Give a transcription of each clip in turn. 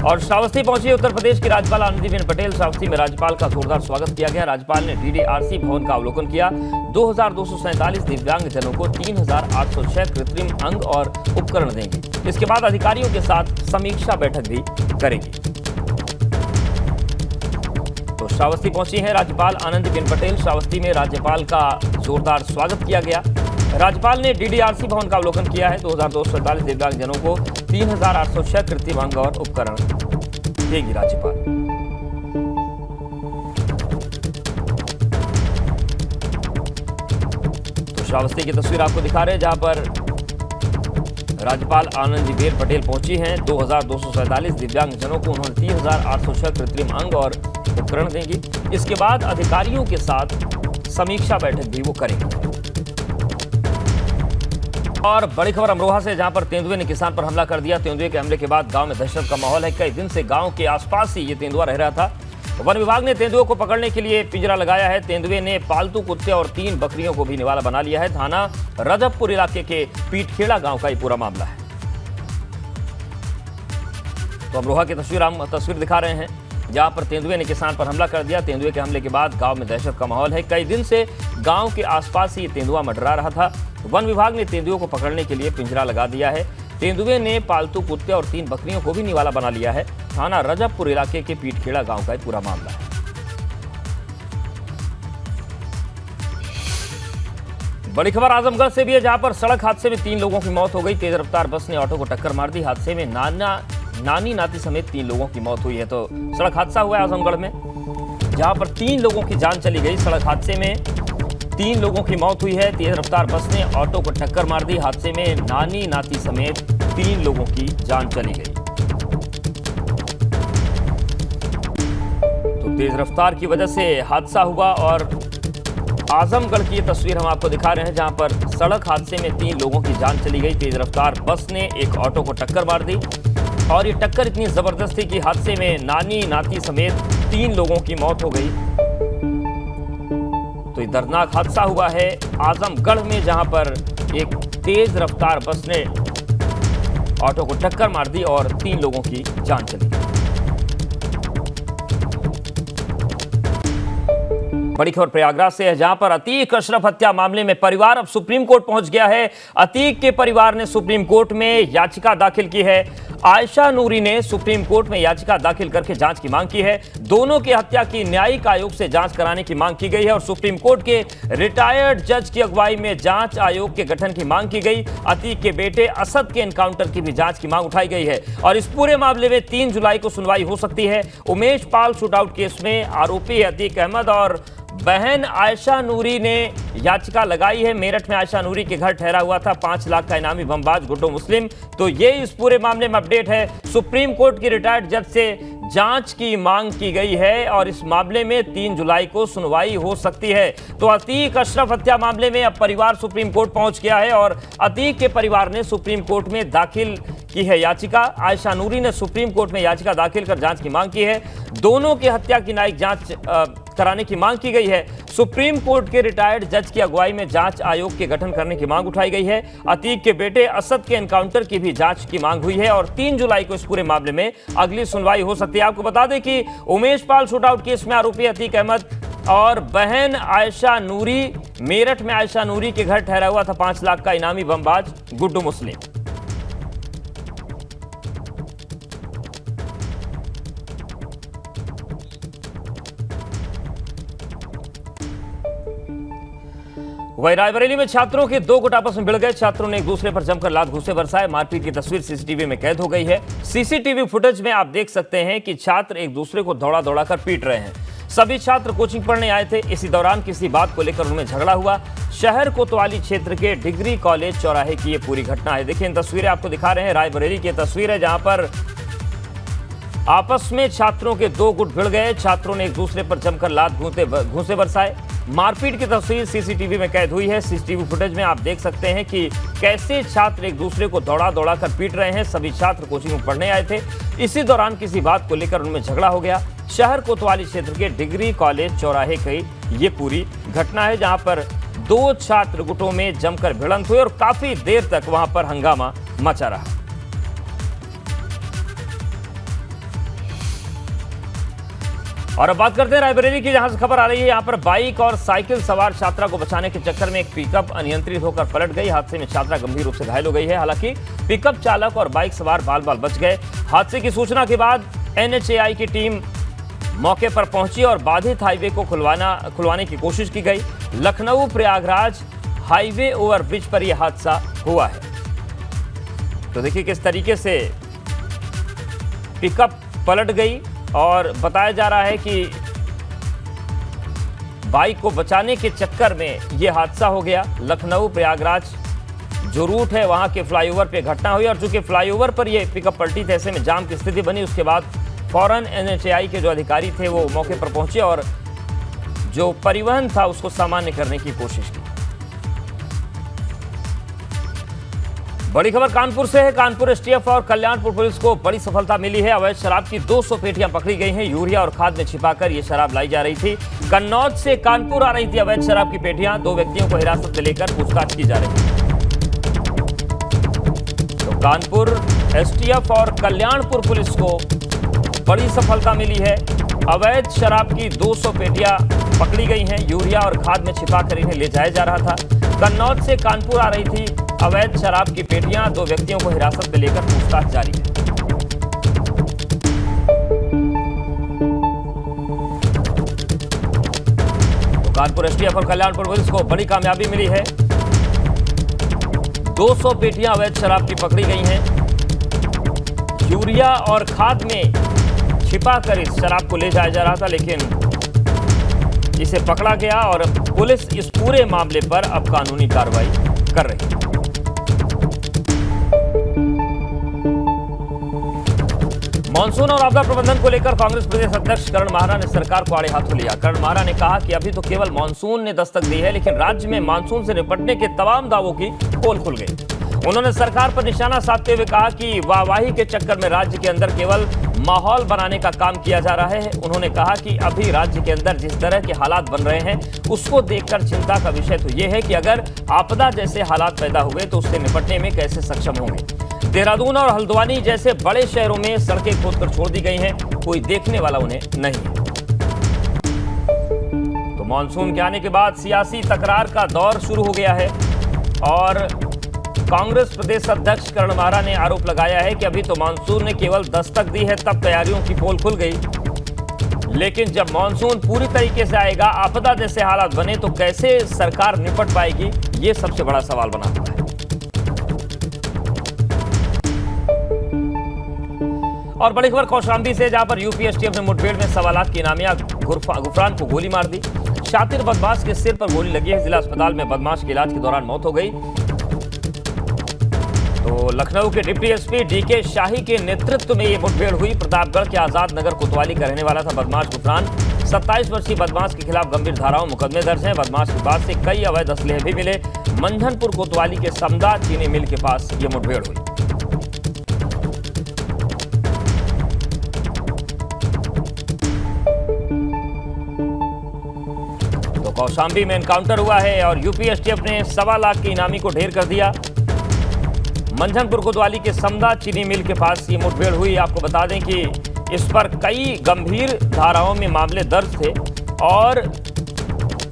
और श्रावस्ती पहुंची उत्तर प्रदेश की राज्यपाल आनंदीबेन पटेल। श्रावस्ती में राज्यपाल का जोरदार स्वागत किया गया। राज्यपाल ने डीडीआरसी भवन का अवलोकन किया। 2247 दिव्यांग जनों को 3806 कृत्रिम अंग और उपकरण देंगे। इसके बाद अधिकारियों के साथ समीक्षा बैठक भी करेंगे। तो श्रावस्ती पहुंची है राज्यपाल आनंदीबेन पटेल। श्रावस्ती में राज्यपाल का जोरदार स्वागत किया गया। राज्यपाल ने डीडीआरसी भवन का अवलोकन किया है। 2247 दिव्यांग जनों को 3806 कृत्रिम अंग और उपकरण देगी राज्यपाल। तो श्रावस्ती की तस्वीर आपको दिखा रहे हैं जहां पर राज्यपाल आनंदीबेन पटेल पहुंची हैं। 2247 दिव्यांग जनों को उन्होंने 3806 कृत्रिम अंग और उपकरण देंगी। इसके बाद अधिकारियों के साथ समीक्षा बैठक भी वो करेंगे। और बड़ी खबर अमरोहा से, जहां पर तेंदुए ने किसान पर हमला कर दिया। तेंदुए के हमले के बाद गांव में दहशत का माहौल है। कई दिन से गांव के आसपास ही ये तेंदुआ रह रहा था। वन विभाग ने तेंदुए को पकड़ने के लिए पिंजरा लगाया है। तेंदुए ने पालतू कुत्ते और 3 बकरियों को भी निवाला बना लिया है। थाना रजबपुर इलाके के पीठखेड़ा गांव का ये पूरा मामला है। तो अमरोहा की तस्वीर दिखा रहे हैं जहां पर तेंदुए ने किसान पर हमला कर दिया। तेंदुए के हमले के बाद गांव में दहशत का माहौल है। कई दिन से गांव के आसपास ही तेंदुआ मंडरा रहा था। वन विभाग ने तेंदुओं को पकड़ने के लिए पिंजरा लगा दिया है। तेंदुए ने पालतू कुत्ते और 3 बकरियों को भी निवाला बना लिया है। थाना रजबपुर इलाके के पीठखेड़ा गांव का पूरा मामला है। बड़ी खबर आजमगढ़ से भी है, जहां पर सड़क हादसे में 3 लोगों की मौत हो गई। तेज रफ्तार बस ने ऑटो को टक्कर मार दी। हादसे में नानी नाती समेत 3 लोगों की मौत हुई है। तो सड़क हादसा हुआ है आजमगढ़ में, जहां पर 3 लोगों की जान चली गई। सड़क हादसे में 3 लोगों की मौत हुई है। तेज रफ्तार बस ने ऑटो को टक्कर मार दी। हादसे में नानी नाती समेत 3 लोगों की जान चली गई। तो तेज रफ्तार की वजह से हादसा हुआ और आजमगढ़ की ये तस्वीर हम आपको दिखा रहे हैं, जहां पर सड़क हादसे में 3 लोगों की जान चली गई। तेज रफ्तार बस ने एक ऑटो को टक्कर मार दी और ये टक्कर इतनी जबरदस्त थी कि हादसे में नानी नाती समेत 3 लोगों की मौत हो गई। तो ये दर्दनाक हादसा हुआ है आजमगढ़ में, जहां पर एक तेज रफ्तार बस ने ऑटो को टक्कर मार दी और 3 लोगों की जान चली गई। बड़ी खबर प्रयागराज से है, जहां पर अतीक अशरफ हत्या मामले में परिवार अब सुप्रीम कोर्ट पहुंच गया है। अतीक के परिवार ने सुप्रीम कोर्ट में याचिका दाखिल की है। आयशा नूरी ने सुप्रीम कोर्ट में याचिका दाखिल करके जांच की मांग की है। दोनों की हत्या की न्यायिक आयोग से जांच कराने की मांग की गई है और सुप्रीम कोर्ट के रिटायर्ड जज की अगुवाई में जांच आयोग के गठन की मांग की गई। अतीक के बेटे असद के एनकाउंटर की भी जांच की मांग उठाई गई है और इस पूरे मामले में 3 जुलाई को सुनवाई हो सकती है। उमेश पाल शूटआउट केस में आरोपी है अतीक अहमद और बहन आयशा नूरी ने याचिका लगाई है। मेरठ में आयशा नूरी के घर ठहरा हुआ था 5 लाख का इनामी बमबाज गुड्डू मुस्लिम। तो ये इस पूरे मामले में अपडेट है। सुप्रीम कोर्ट की रिटायर्ड जज से जांच की मांग की गई है और इस मामले में 3 जुलाई को सुनवाई हो सकती है। तो अतीक अशरफ हत्या मामले में अब परिवार सुप्रीम कोर्ट पहुंच गया है और अतीक के परिवार ने सुप्रीम कोर्ट में दाखिल की है याचिका। आयशा नूरी ने सुप्रीम कोर्ट में याचिका दाखिल कर जांच की मांग की है। दोनों की हत्या की न्यायिक जांच कराने की मांग की गई है। सुप्रीम कोर्ट के रिटायर्ड जज की अगुवाई में जांच आयोग के गठन करने की मांग उठाई गई है। अतीक के बेटे असद के एनकाउंटर की भी जांच की मांग हुई है और 3 जुलाई को इस पूरे मामले में अगली सुनवाई हो सकती है। आपको बता दें कि उमेश पाल शूटआउट केस में आरोपी अतीक अहमद और बहन आयशा नूरी, मेरठ में आयशा नूरी के घर ठहरा हुआ था 5 लाख का इनामी बमबाज गुड्डू मुस्लिम। वही रायबरेली में छात्रों के 2 गुट आपस में भिड़ गए। छात्रों ने एक दूसरे पर जमकर लात घूंसे बरसाए। मारपीट की तस्वीर सीसीटीवी में कैद हो गई है। सीसीटीवी फुटेज में आप देख सकते हैं कि छात्र एक दूसरे को दौड़ा दौड़ा कर पीट रहे हैं। सभी छात्र कोचिंग पढ़ने आए थे। इसी दौरान किसी बात को लेकर उनमें झगड़ा हुआ। शहर कोतवाली क्षेत्र के डिग्री कॉलेज चौराहे की यह पूरी घटना है। देखिए इन तस्वीरें आपको दिखा रहे हैं। रायबरेली की तस्वीर है जहां पर आपस में छात्रों के 2 गुट भिड़ गए। छात्रों ने एक दूसरे पर जमकर लात घूंसे बरसाए। मारपीट की तस्वीर सीसीटीवी में कैद हुई है। सीसीटीवी फुटेज में आप देख सकते हैं कि कैसे छात्र एक दूसरे को दौड़ा दौड़ा कर पीट रहे हैं। सभी छात्र कोचिंग में पढ़ने आए थे। इसी दौरान किसी बात को लेकर उनमें झगड़ा हो गया। शहर कोतवाली क्षेत्र के डिग्री कॉलेज चौराहे की ये पूरी घटना है, जहां पर 2 छात्र गुटों में जमकर भिड़ंत हुई और काफी देर तक वहां पर हंगामा मचा रहा। और अब बात करते हैं रायबरेली की, जहां से खबर आ रही है। यहां पर बाइक और साइकिल सवार छात्रा को बचाने के चक्कर में एक पिकअप अनियंत्रित होकर पलट गई। हादसे में छात्रा गंभीर रूप से घायल हो गई है। हालांकि पिकअप चालक और बाइक सवार बाल बाल बच गए। हादसे की सूचना के बाद NHAI की टीम मौके पर पहुंची और बाधित हाईवे को खुलवाने की कोशिश की गई। लखनऊ प्रयागराज हाईवे ओवरब्रिज पर यह हादसा हुआ है। तो देखिए किस तरीके से पिकअप पलट गई और बताया जा रहा है कि बाइक को बचाने के चक्कर में यह हादसा हो गया। लखनऊ प्रयागराज जो रूट है वहां के फ्लाईओवर पे घटना हुई और चूंकि फ्लाईओवर पर यह पिकअप पलटी थी, ऐसे में जाम की स्थिति बनी। उसके बाद फौरन NHAI के जो अधिकारी थे वो मौके पर पहुंचे और जो परिवहन था उसको सामान्य करने की कोशिश की। बड़ी खबर कानपुर से है। कानपुर STF और कल्याणपुर पुलिस को बड़ी सफलता मिली है। अवैध शराब की 200 पेटियां पकड़ी गई हैं। यूरिया और खाद में छिपाकर यह शराब लाई जा रही थी। कन्नौज से कानपुर आ रही थी अवैध शराब की पेटियां। 2 व्यक्तियों को हिरासत में लेकर पूछताछ की जा रही है। तो कानपुर STF और कल्याणपुर पुलिस को बड़ी सफलता मिली है। अवैध शराब की 200 पेटियां पकड़ी गई हैं। यूरिया और खाद में छिपाकर इन्हें ले जाया जा रहा था। कन्नौज से कानपुर आ रही थी अवैध शराब की पेटियां। 2 व्यक्तियों को हिरासत में लेकर पूछताछ जारी है। तो कानपुर STF और कल्याणपुर पुलिस को बड़ी कामयाबी मिली है। 200 पेटियां अवैध शराब की पकड़ी गई हैं। यूरिया और खाद में छिपाकर इस शराब को ले जाया जा रहा था, लेकिन इसे पकड़ा गया और पुलिस इस पूरे मामले पर अब कानूनी कार्रवाई कर रही है। मानसून और आपदा प्रबंधन को लेकर कांग्रेस प्रदेश अध्यक्ष करण माहरा ने सरकार को आड़े हाथों लिया। करण माहरा ने कहा कि अभी तो केवल मानसून ने दस्तक दी है, लेकिन राज्य में मानसून से निपटने के तमाम दावों की पोल खुल गई। उन्होंने सरकार पर निशाना साधते हुए कहा कि वाहवाही के चक्कर में राज्य के अंदर केवल माहौल बनाने का काम किया जा रहा है। उन्होंने कहा कि अभी राज्य के अंदर जिस तरह के हालात बन रहे हैं उसको देखकर चिंता का विषय तो यह है कि अगर आपदा जैसे हालात पैदा हो गए तो उससे निपटने में कैसे सक्षम होंगे। देहरादून और हल्द्वानी जैसे बड़े शहरों में सड़कें खोदकर छोड़ दी गई हैं, कोई देखने वाला उन्हें नहीं है। तो मानसून के आने के बाद सियासी तकरार का दौर शुरू हो गया है और कांग्रेस प्रदेश अध्यक्ष करण माहरा ने आरोप लगाया है कि अभी तो मानसून ने केवल दस्तक दी है, तब तैयारियों की पोल खुल गई, लेकिन जब मानसून पूरी तरीके से आएगा, आपदा जैसे हालात बने तो कैसे सरकार निपट पाएगी, ये सबसे बड़ा सवाल बना हुआ है। और बड़ी खबर कौशाम्बी से, जहां पर यूपी STF ने मुठभेड़ में 1.25 लाख की इनामिया गुफरान को गोली मार दी। शातिर बदमाश के सिर पर गोली लगी है। जिला अस्पताल में बदमाश की इलाज के दौरान मौत हो गई। तो लखनऊ के डिप्टी SP DK शाही के नेतृत्व में यह मुठभेड़ हुई। प्रतापगढ़ के आजाद नगर कोतवाली का रहने वाला था बदमाश गुफरान। 27 वर्षीय बदमाश के खिलाफ गंभीर धाराओं मुकदमे दर्ज हैं। बदमाश के पास से कई अवैध असलहे भी मिले। मंझनपुर कोतवाली के समदा चीनी मिल के पास यह मुठभेड़ हुई। तो कौशाम्बी में एनकाउंटर हुआ है और यूपी STF ने 1.25 लाख की इनामी को ढेर कर दिया। मंझनपुर कोतवाली के समदा चीनी मिल के पास ये मुठभेड़ हुई। आपको बता दें कि इस पर कई गंभीर धाराओं में मामले दर्ज थे और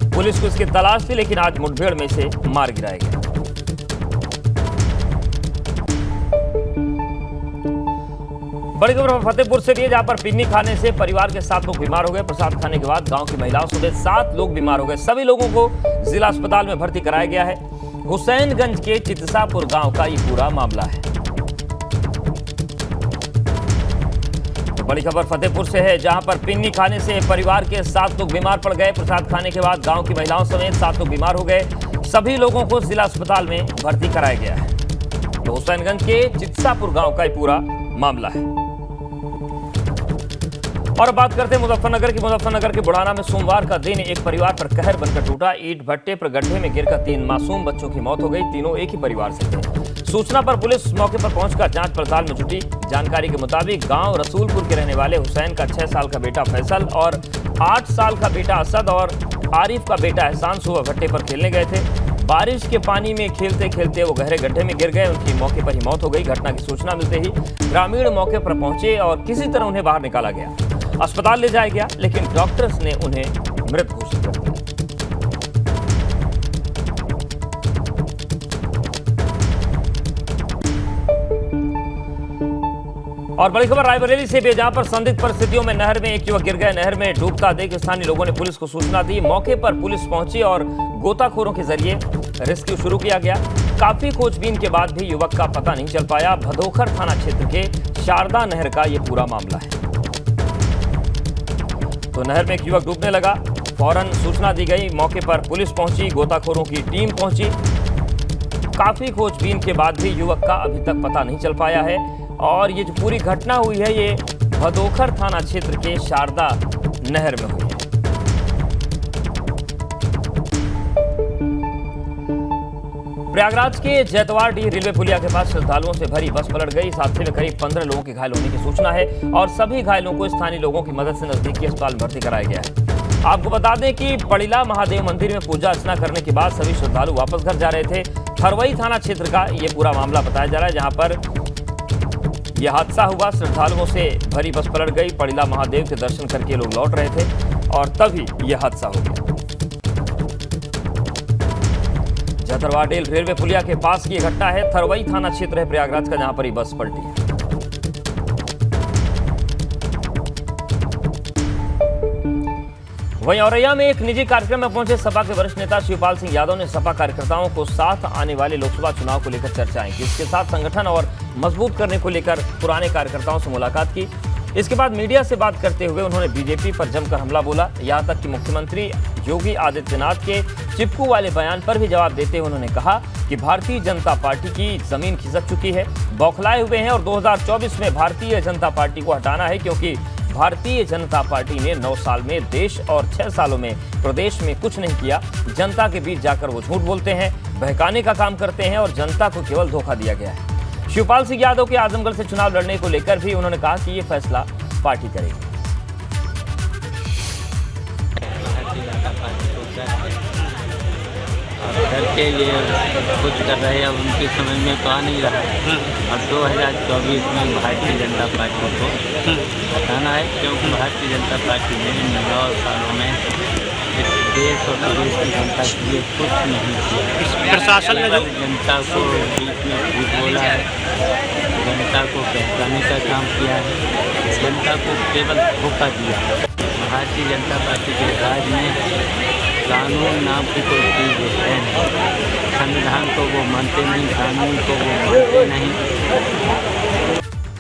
पुलिस को इसकी तलाश थी, लेकिन आज मुठभेड़ में इसे मार गिराया गया। बड़ी खबर फतेहपुर से भी है, जहां पर पिन्नी खाने से परिवार के 7 लोग बीमार हो गए। प्रसाद खाने के बाद गांव की महिलाओं समेत 7 लोग बीमार हो गए। सभी लोगों को जिला अस्पताल में भर्ती कराया गया है। हुसैनगंज के चितसापुर गांव का ये पूरा मामला है। तो बड़ी खबर फतेहपुर से है, जहां पर पिन्नी खाने से परिवार के 7 लोग बीमार पड़ गए। प्रसाद खाने के बाद गांव की महिलाओं समेत 7 लोग बीमार हो गए। सभी लोगों को जिला अस्पताल में भर्ती कराया गया है। तो हुसैनगंज के चितसापुर गांव का ये पूरा मामला है। और बात करते हैं मुजफ्फरनगर की। मुजफ्फरनगर के बुढ़ाना में सोमवार का दिन एक परिवार पर कहर बनकर टूटा। ईंट भट्टे पर गड्ढे में गिरकर 3 मासूम बच्चों की मौत हो गई। तीनों एक ही परिवार से थे। सूचना पर पुलिस मौके पर पहुंचकर जांच पड़ताल में जुटी। जानकारी के मुताबिक गांव रसूलपुर के रहने वाले हुसैन का 6 साल का बेटा फैसल और 8 साल का बेटा असद और आरिफ का बेटा एहसान सुबह भट्टे पर खेलने गए थे। बारिश के पानी में खेलते खेलते वो गहरे गड्ढे में गिर गए। उनकी मौके पर ही मौत हो गई। घटना की सूचना मिलते ही ग्रामीण मौके पर पहुंचे और किसी तरह उन्हें बाहर निकाला गया। अस्पताल ले जाया गया, लेकिन डॉक्टर्स ने उन्हें मृत घोषित कर दिया। और बड़ी खबर रायबरेली से भी, जहां पर संदिग्ध परिस्थितियों में नहर में एक युवक गिर गया। नहर में डूबता देख स्थानीय लोगों ने पुलिस को सूचना दी। मौके पर पुलिस पहुंची और गोताखोरों के जरिए रेस्क्यू शुरू किया गया। काफी खोजबीन के बाद भी युवक का पता नहीं चल पाया। भदोखर थाना क्षेत्र के शारदा नहर का यह पूरा मामला है। तो नहर में एक युवक डूबने लगा, फौरन सूचना दी गई। मौके पर पुलिस पहुंची, गोताखोरों की टीम पहुंची। काफी खोजबीन के बाद भी युवक का अभी तक पता नहीं चल पाया है। और ये जो पूरी घटना हुई है, ये भदोखर थाना क्षेत्र के शारदा नहर में हुई है। प्रयागराज के जैतवाड़डीह रेलवे पुलिया के पास श्रद्धालुओं से भरी बस पलट गई। इस हादसे में करीब 15 लोगों के घायल होने की सूचना है और सभी घायलों को स्थानीय लोगों की मदद से नजदीकी अस्पताल में भर्ती कराया गया है। आपको बता दें कि पड़िला महादेव मंदिर में पूजा अर्चना करने के बाद सभी श्रद्धालु वापस घर जा रहे थे। थरवई थाना क्षेत्र का यह पूरा मामला बताया जा रहा है, जहां पर यह हादसा हुआ। श्रद्धालुओं से भरी बस पलट गई। पड़िला महादेव के दर्शन करके लोग लौट रहे थे और तभी यह हादसा हो गया। जैतवाड़डीह रेलवे पुलिया के पास की घटना है। थरवई थाना क्षेत्र है प्रयागराज का, जहां पर यह बस पलटी है। वहीं औरैया में एक निजी कार्यक्रम में पहुंचे सपा के वरिष्ठ नेता शिवपाल सिंह यादव ने सपा कार्यकर्ताओं को साथ आने वाले लोकसभा चुनाव को लेकर चर्चाएं की। इसके साथ संगठन और मजबूत करने को लेकर पुराने कार्यकर्ताओं से मुलाकात की। इसके बाद मीडिया से बात करते हुए उन्होंने बीजेपी पर जमकर हमला बोला। यहां तक कि मुख्यमंत्री योगी आदित्यनाथ के चिपकू वाले बयान पर भी जवाब देते हुए उन्होंने कहा कि भारतीय जनता पार्टी की जमीन खिसक चुकी है, बौखलाए हुए हैं और 2024 में भारतीय जनता पार्टी को हटाना है, क्योंकि भारतीय जनता पार्टी ने 9 साल में देश और 6 सालों में प्रदेश में कुछ नहीं किया। जनता के बीच जाकर वो झूठ बोलते हैं, बहकाने का काम करते हैं और जनता को केवल धोखा दिया गया है। शिवपाल सिंह यादव के आजमगढ़ से चुनाव लड़ने को लेकर भी उन्होंने कहा कि ये फैसला पार्टी करेगी। करके ये कुछ कर रहे हैं, अब उनकी समझ में तो आ नहीं रहा है। और 2024 में भारतीय जनता पार्टी को हटाना है, क्योंकि भारतीय जनता पार्टी ने 9 सालों में इस देश और प्रदेश की जनता के लिए कुछ नहीं किया। प्रशासन ने जो जनता को बीच में झूठ बोला है, जनता को बहकाने का काम किया है, जनता को केवल धोखा दिया है। भारतीय जनता पार्टी के राज में कानून नाम की कोई चीज़ है नहीं। संविधान को वो मानते नहीं, कानून को वो मानते नहीं।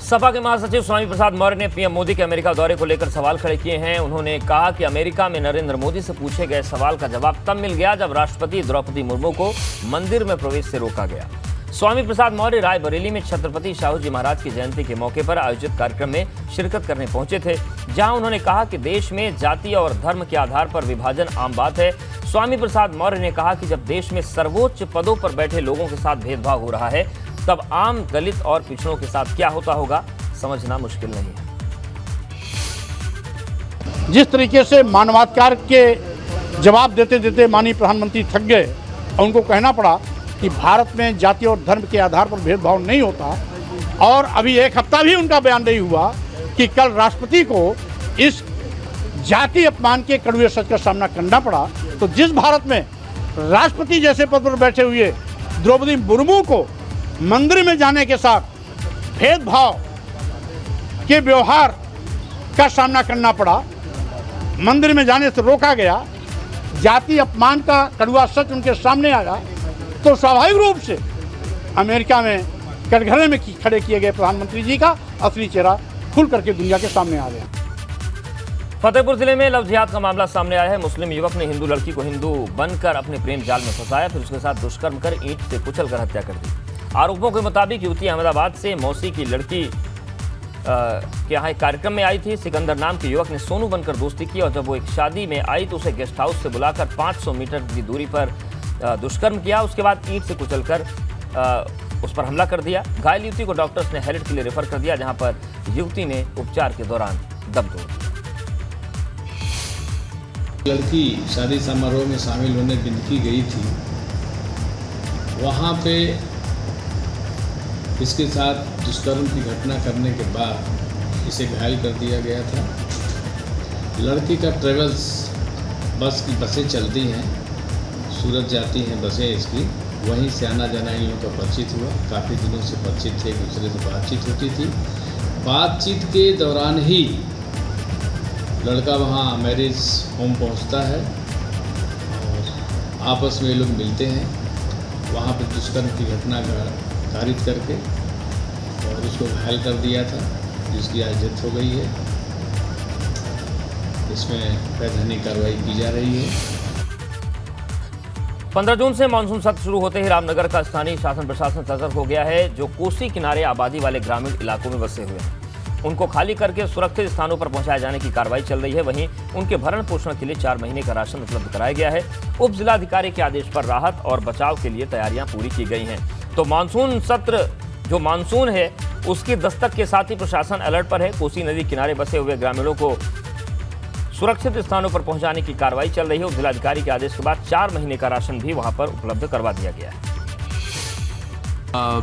सपा के महासचिव स्वामी प्रसाद मौर्य ने पीएम मोदी के अमेरिका दौरे को लेकर सवाल खड़े किए हैं। उन्होंने कहा कि अमेरिका में नरेंद्र मोदी से पूछे गए सवाल का जवाब तब मिल गया जब राष्ट्रपति द्रौपदी मुर्मू को मंदिर में प्रवेश से रोका गया। स्वामी प्रसाद मौर्य रायबरेली में छत्रपति शाहू जी महाराज की जयंती के मौके पर आयोजित कार्यक्रम में शिरकत करने पहुंचे थे, जहां उन्होंने कहा कि देश में जाति और धर्म के आधार पर विभाजन आम बात है। स्वामी प्रसाद मौर्य ने कहा कि जब देश में सर्वोच्च पदों पर बैठे लोगों के साथ भेदभाव हो रहा है, तब आम दलित और पिछड़ों के साथ क्या होता होगा, समझना मुश्किल नहीं है। जिस तरीके से मानवाधिकार के जवाब देते देते माननीय प्रधानमंत्री थक गए और उनको कहना पड़ा कि भारत में जाति और धर्म के आधार पर भेदभाव नहीं होता, और अभी 1 हफ्ता भी उनका बयान नहीं हुआ कि कल राष्ट्रपति को इस जाति अपमान के कड़वे सच का सामना करना पड़ा। तो जिस भारत में राष्ट्रपति जैसे पद पर बैठे हुए द्रौपदी मुर्मू को मंदिर में जाने के साथ भेदभाव के व्यवहार का सामना करना पड़ा, मंदिर में जाने से रोका गया, जाति अपमान का कड़वा सच उनके सामने आया, तो स्वाभाविक रूप से अमेरिका में कटघरे में खड़े किए गए प्रधानमंत्री जी का असली चेहरा खुल करके दुनिया के सामने आ गया। फतेहपुर जिले में लव जिहाद का मामला सामने आया है। मुस्लिम युवक ने हिंदू लड़की को हिंदू बनकर अपने प्रेम जाल में फंसाया, फिर उसके साथ दुष्कर्म कर ईंट से कुचलकर हत्या कर दी। आरोपों के मुताबिक युवती अहमदाबाद से मौसी की लड़की के यहाँ एक कार्यक्रम में आई थी। सिकंदर नाम के युवक ने सोनू बनकर दोस्ती की और जब वो एक शादी में आई तो उसे गेस्ट हाउस से बुलाकर 500 मीटर की दूरी पर दुष्कर्म किया। उसके बाद ईंट से कुचलकर उस पर हमला कर दिया। घायल युवती को डॉक्टर्स ने हैरिट के लिए रेफर कर दिया, जहां पर युवती ने उपचार के दौरान दम तोड़ दिया। लड़की शादी समारोह में शामिल होने बिंदकी गई थी, वहाँ पे इसके साथ दुष्कर्म की घटना करने के बाद इसे घायल कर दिया गया था लड़की का ट्रेवल्स बस की बसें चलती हैं, सूरत जाती हैं बसें इसकी, वहीं से आना जाना इन लोगों का परिचित हुआ। काफ़ी दिनों से परिचित थे, एक दूसरे से बातचीत होती थी। बातचीत के दौरान ही लड़का वहाँ मैरिज होम पहुँचता है और आपस में ये लोग मिलते हैं। वहाँ पर दुष्कर्म की घटना कारित करके और उसको घायल कर दिया था, जिसकी आज डेथ हो गई है। इसमें वैधानिक कार्रवाई की जा रही है। 15 जून से मानसून सत्र शुरू होते ही रामनगर का स्थानीय शासन प्रशासन सतर्क हो गया है। जो कोसी किनारे आबादी वाले ग्रामीण इलाकों में बसे हुए हैं, उनको खाली करके सुरक्षित स्थानों पर पहुंचाए जाने की कार्रवाई चल रही है। वहीं उनके भरण पोषण के लिए 4 महीने का राशन उपलब्ध कराया गया है। उप जिलाधिकारी के आदेश पर राहत और बचाव के लिए तैयारियां पूरी की गई हैं। तो मानसून सत्र जो मानसून है उसकी दस्तक के साथ ही प्रशासन अलर्ट पर है। कोसी नदी किनारे बसे हुए ग्रामीणों को सुरक्षित स्थानों पर पहुंचाने की कार्रवाई चल रही है। उप जिलाधिकारी के आदेश के बाद 4 महीने का राशन भी वहां पर उपलब्ध करवा दिया गया है।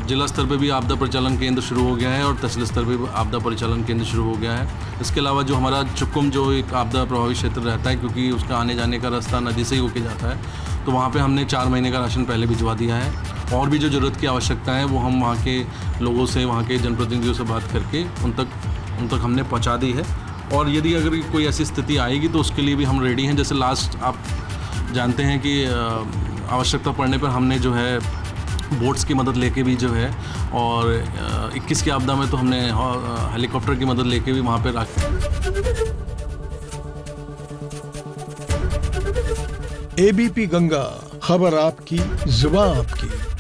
जिला स्तर पे भी आपदा परिचालन केंद्र शुरू हो गया है और तहसील स्तर पे भी आपदा परिचालन केंद्र शुरू हो गया है। इसके अलावा जो हमारा चुकुम जो एक आपदा प्रभावित क्षेत्र रहता है, क्योंकि उसका आने जाने का रास्ता नदी से ही होके जाता है, तो वहाँ पे हमने 4 महीने का राशन पहले भिजवा दिया है। और भी जो ज़रूरत की आवश्यकता है वो हम वहाँ के लोगों से, वहाँ के जनप्रतिनिधियों से बात करके उन तक हमने पहुँचा दी है। और यदि अगर कोई ऐसी स्थिति आएगी तो उसके लिए भी हम रेडी हैं। जैसे लास्ट आप जानते हैं कि आवश्यकता पड़ने पर हमने जो है बोट्स की मदद लेके भी जो है, और 21 की आपदा में तो हमने हेलीकॉप्टर की मदद लेके भी वहाँ पे ABP गंगा, खबर आपकी, जुबान आपकी।